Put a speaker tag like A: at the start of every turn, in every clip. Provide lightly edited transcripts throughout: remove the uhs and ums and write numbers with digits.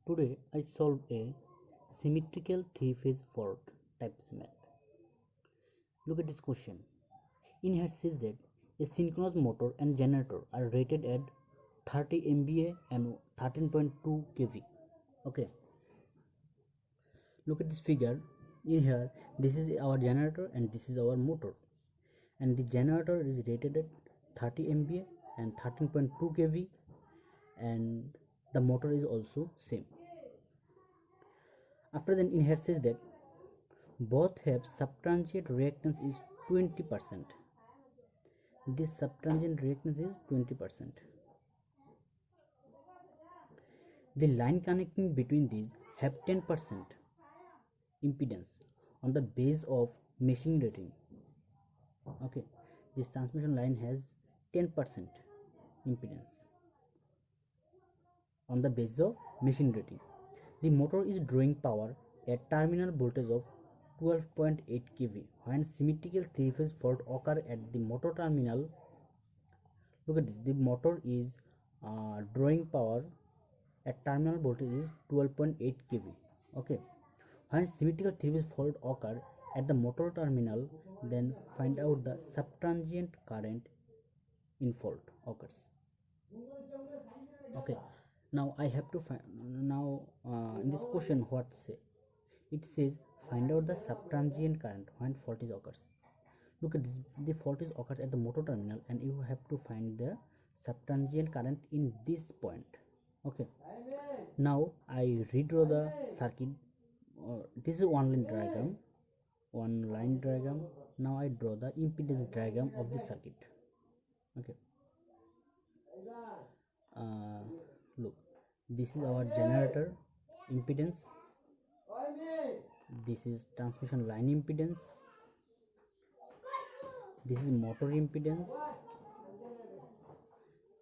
A: Today I solved a symmetrical three-phase fault types math. Look at this question. In here says that a synchronous motor and generator are rated at 30 MVA and 13.2 kV. Okay. Look at this figure. In here, this is our generator and this is our motor. And the generator is rated at 30 MVA and 13.2 kV, and the motor is also same. After then, in here says that both have subtransient reactance is 20%. This subtransient reactance is 20%. The line connecting between these have 10% impedance on the base of machine rating. Okay, this transmission line has 10% impedance on the base of machine rating. The motor is drawing power at terminal voltage of 12.8 kV. When symmetrical three-phase fault occur at the motor terminal, look at this, the motor is drawing power at terminal voltage is 12.8 kV. Okay, when symmetrical three-phase fault occur at the motor terminal, then find out the subtransient current in fault occurs. Okay, now I have to find in this question what say. It says find out the subtransient current when fault is occurs. Look at this, the fault is occurs at the motor terminal and you have to find the subtransient current in this point. Okay, now I redraw the circuit. This is one line diagram. Now I draw the impedance diagram of the circuit. Okay, look, this is our generator impedance, this is transmission line impedance, this is motor impedance.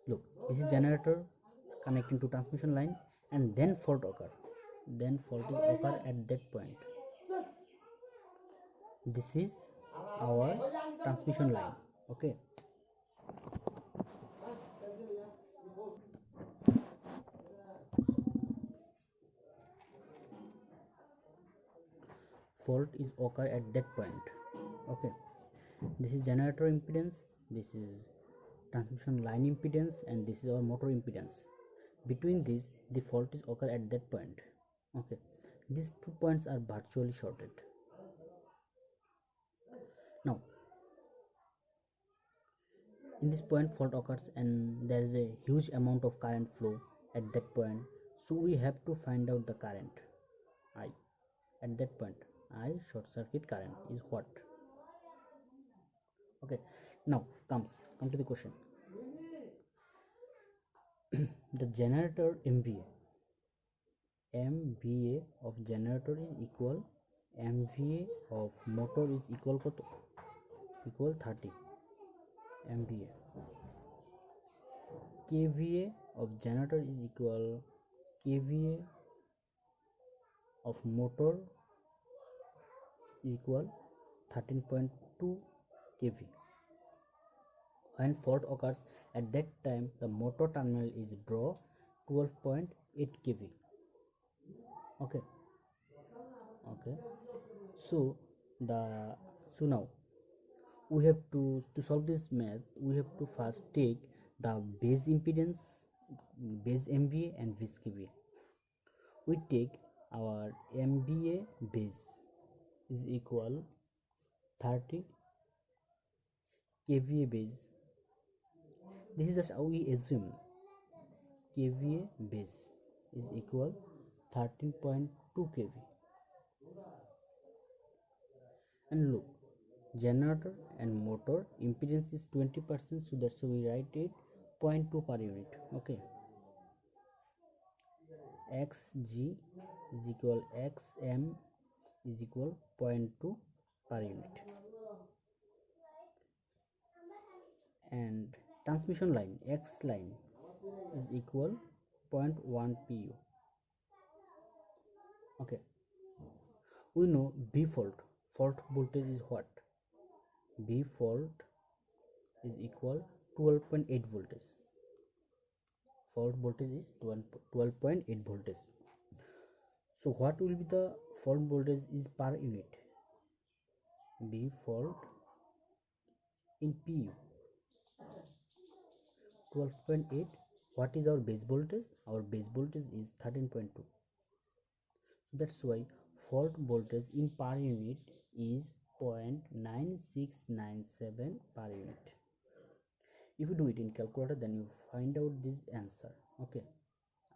A: Look, this is generator connecting to transmission line, and then fault occur, at that point. This is our transmission line. Okay, fault is occur at that point. Okay, this is generator impedance, this is transmission line impedance, and this is our motor impedance. Between these, the fault is occur at that point. Okay, these 2 points are virtually shorted. Now in this point fault occurs and there is a huge amount of current flow at that point, so we have to find out the current I at that point. I short circuit current is what? Okay, now come to the question. The generator MVA of generator is equal MVA of motor is equal 30 MVA. KVA of generator is equal KVA of motor equal 13.2 kV. When fault occurs at that time, the motor terminal is draw 12.8 kV. Okay, so now we have to solve this math, we have to first take the base impedance, base MVA and base KVA. We take our MVA base is equal 30 KVA base. This is just how we assume KVA base is equal 13.2 kV. And look, generator and motor impedance is 20%, so that's why we write it 0.2 per unit. Okay, xg is equal xm is equal 0.2 per unit. And transmission line X line is equal 0.1 pu. Okay, we know B fault voltage is what? B fault is equal 12.8 voltage. Fault voltage is 12.8 voltage. So what will be the fault voltage is per unit? B fault in pu 12.8. What is our base voltage? Our base voltage is 13.2. So that's why fault voltage in per unit is 0.9697 per unit. If you do it in calculator, then you find out this answer. Okay,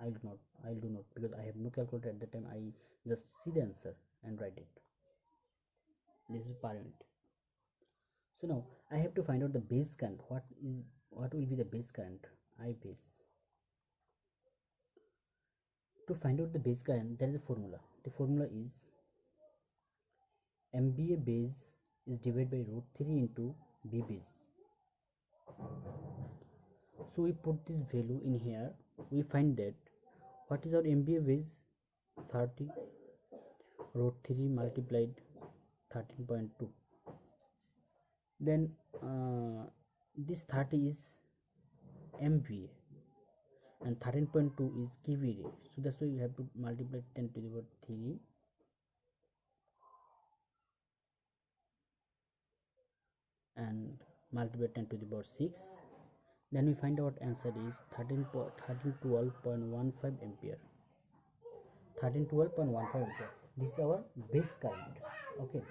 A: I'll do not because I have no calculator at the time. I just see the answer and write it. This is per unit. So now I have to find out the base current. What will be the base current? I base. To find out the base current, there is a formula. The formula is MBA base is divided by root 3 into B base. So we put this value in here. We find that what is our MBA base? 30 root 3 multiplied 13.2. Then this 30 is MVA and 13.2 is kVA. So that's why you have to multiply 10 to the power 3 and multiply 10 to the power 6. Then we find out answer is 1312.15 ampere. 1312.15 ampere. This is our base current. Okay.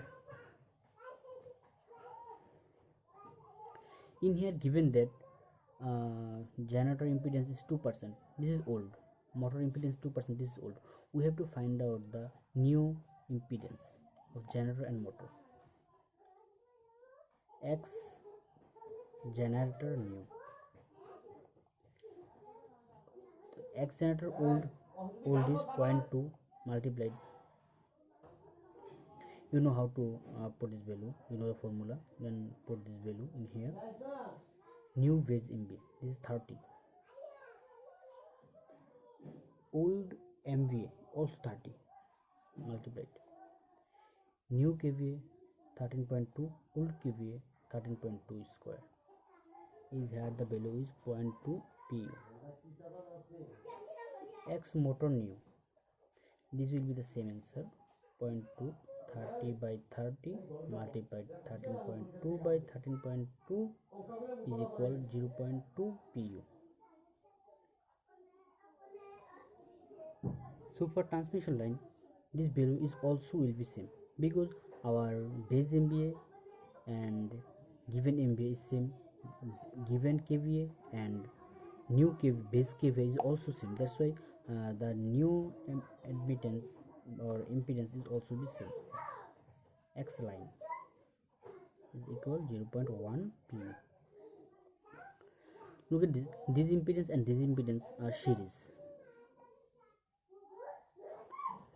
A: In here given that generator impedance is 2%. This is old. Motor impedance 2%. This is old. We have to find out the new impedance of generator and motor. X generator new. X generator old is 0.2 multiplied. You know how to put this value. You know the formula. Then put this value in here. New base MVA. This is 30. Old MVA also 30 multiplied. New KVA 13.2. Old KVA 13.2 square. Is here the value is 0.2 pu. X motor new. This will be the same answer. 0.2 30 by 30 multiplied 13.2 by 13.2 is equal 0.2 pu. So for transmission line, this value is also will be same because our base MVA and given MVA is same, given KVA and new KVA, base KVA is also same. That's why the new admittance or impedance is also the same. X line is equal 0.1 pu. Look at this impedance and this impedance are series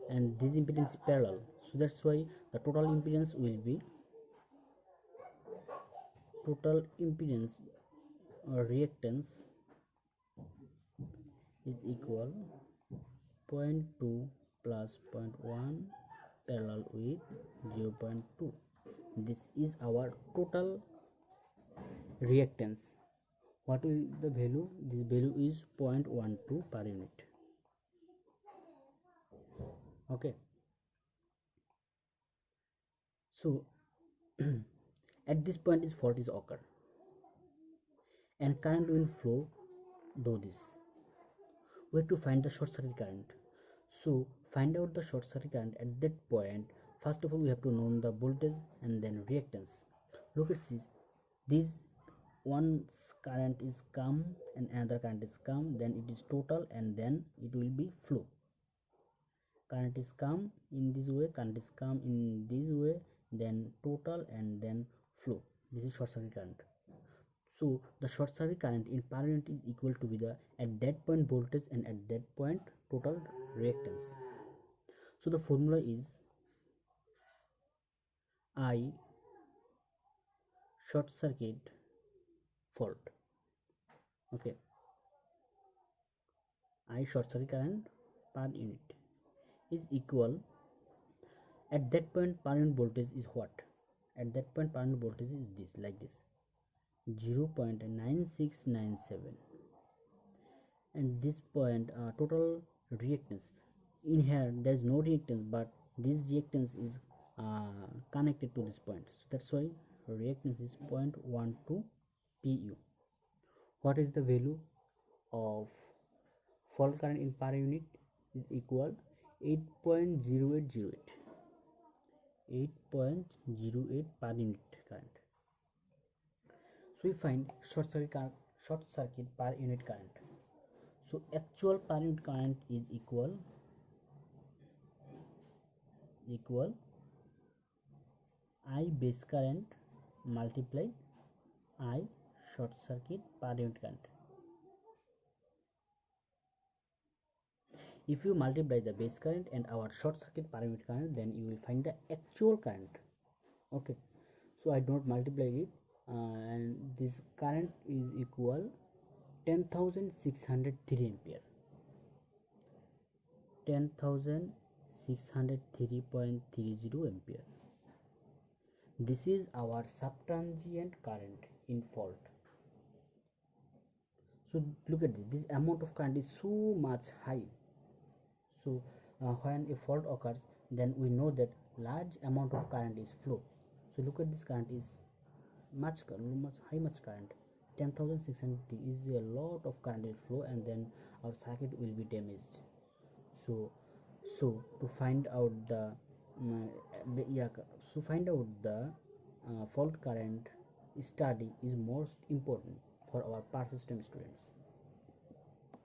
A: and this impedance is parallel, so that's why the total impedance or reactance is equal 0.2 plus 0.1 parallel with 0.2. This is our total reactance. What will the value? This value is 0.12 per unit. Okay, so at this point is fault is occur and current will flow through this. We have to find the short circuit current. So find out the short circuit current at that point. First of all, we have to know the voltage and then reactance. Look at this one current is come and another current is come, then it is total and then it will be flow. Current is come in this way, current is come in this way, then total and then flow. This is short circuit current. So the short circuit current in per unit is equal to be the at that point voltage and at that point total reactance. So the formula is I short circuit fault. Okay, I short circuit current per unit is equal at that point per unit voltage is what? At that point per unit voltage is this, like this, 0.9697, and this point total reactance in here there is no reactance, but this reactance is connected to this point, so that's why reactance is 0.12 pu. What is the value of fault current in per unit? Is equal 8.0808, 8.08 per unit current. So we find short circuit per unit current. So actual per unit current is equal I base current multiply I short circuit per unit current. If you multiply the base current and our short circuit per unit current, then you will find the actual current. Okay, so I don't multiply it, and this current is equal 10,603 ampere, 10,603.30 ampere. This is our subtransient current in fault. So look at this amount of current is so much high. So when a fault occurs, then we know that large amount of current is flow. So look at this current is much current. 10,600 is a lot of current is flow, and then our circuit will be damaged. So to find out the fault current study is most important for our power system students.